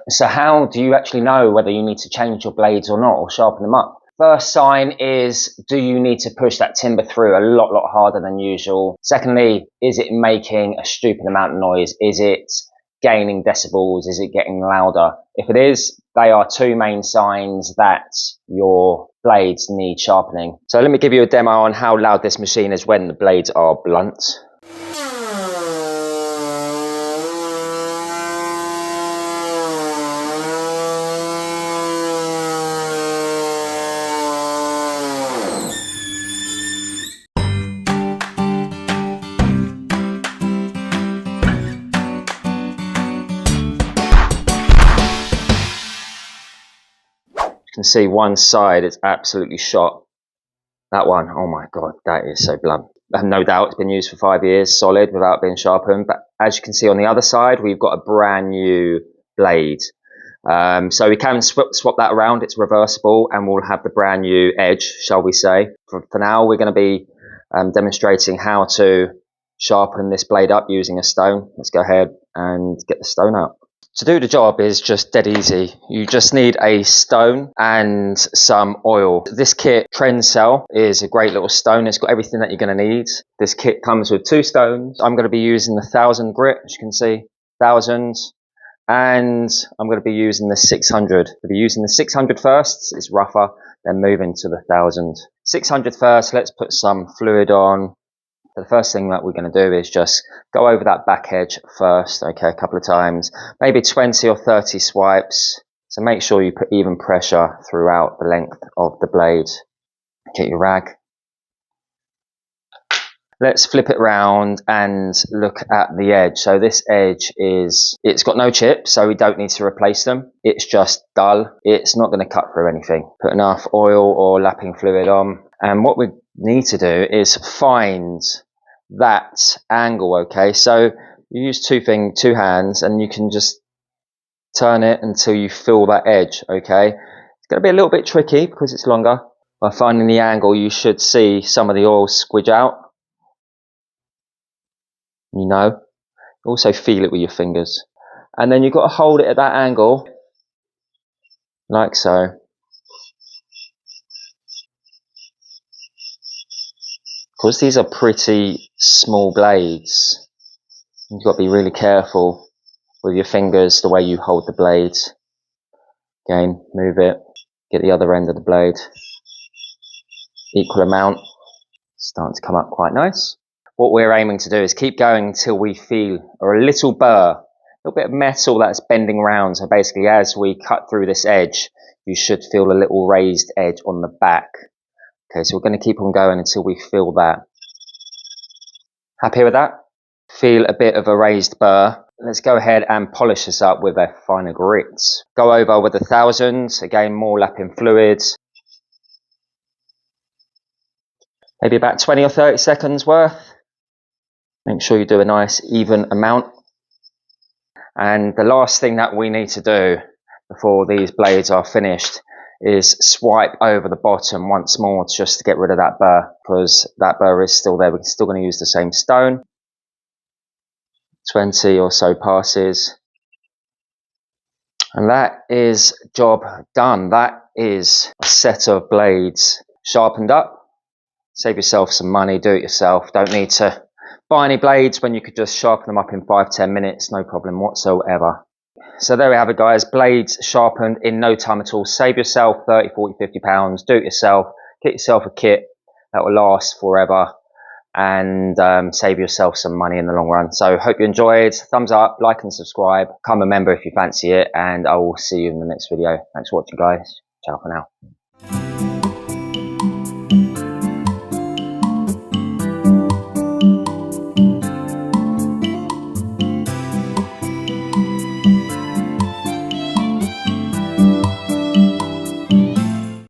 So how do you actually know whether you need to change your blades or not, or sharpen them up? First sign is, do you need to push that timber through a lot harder than usual? Secondly, is it making a stupid amount of noise? Is it gaining decibels? Is it getting louder? If it is, they are two main signs that your blades need sharpening. So let me give you a demo on how loud this machine is when the blades are blunt. You can see one side is absolutely shot. That one, oh my god, that is so blunt. I have no doubt it's been used for 5 years solid without being sharpened, but as you can see on the other side, we've got a brand new blade. So we can swap that around, it's reversible, and we'll have the brand new edge, shall we say. For now, we're going to be demonstrating how to sharpen this blade up using a stone. Let's go ahead and get the stone out. To do the job is just dead easy. You just need a stone and some oil. This kit, Trencel, is a great little stone. It's got everything that you're going to need. This kit comes with 2 stones. I'm going to be using the 1000 grit, as you can see, 1000. And I'm going to be using the 600. We'll be using the 600 first. It's rougher, then move into the 1000. 600 first, let's put some fluid on. The first thing that we're going to do is just go over that back edge first, okay, a couple of times, maybe 20 or 30 swipes. So make sure you put even pressure throughout the length of the blade. Get your rag. Let's flip it round and look at the edge. So this edge it's got no chips, so we don't need to replace them. It's just dull. It's not going to cut through anything. Put enough oil or lapping fluid on. And what we need to do is find that angle, okay? So you use two hands and you can just turn it until you feel that edge, okay? It's going to be a little bit tricky because it's longer. By finding the angle, you should see some of the oil squidge out. You know, also feel it with your fingers. And then you've got to hold it at that angle, like so. Because these are pretty small blades, you've got to be really careful with your fingers, the way you hold the blades. Again, move it, get the other end of the blade. Equal amount. Starting to come up quite nice. What we're aiming to do is keep going until we feel a little burr, a little bit of metal that's bending around. So basically, as we cut through this edge, you should feel a little raised edge on the back. Okay, so we're going to keep on going until we feel that. Happy with that? Feel a bit of a raised burr. Let's go ahead and polish this up with a finer grit. Go over with 1000, again more lapping fluids. Maybe about 20 or 30 seconds worth. Make sure you do a nice even amount. And the last thing that we need to do before these blades are finished is swipe over the bottom once more just to get rid of that burr, because that burr is still there. We're still going to use the same stone. 20 or so passes. And that is job done. That is a set of blades sharpened up. Save yourself some money, do it yourself. Don't need to buy any blades when you could just sharpen them up in 5-10 minutes, no problem whatsoever. So there we have it, guys. Blades sharpened in no time at all. Save yourself 30, 40, 50 pounds. Do it yourself. Get yourself a kit that will last forever and save yourself some money in the long run. So hope you enjoyed. Thumbs up, like and subscribe. Become a member if you fancy it, and I will see you in the next video. Thanks for watching, guys. Ciao for now.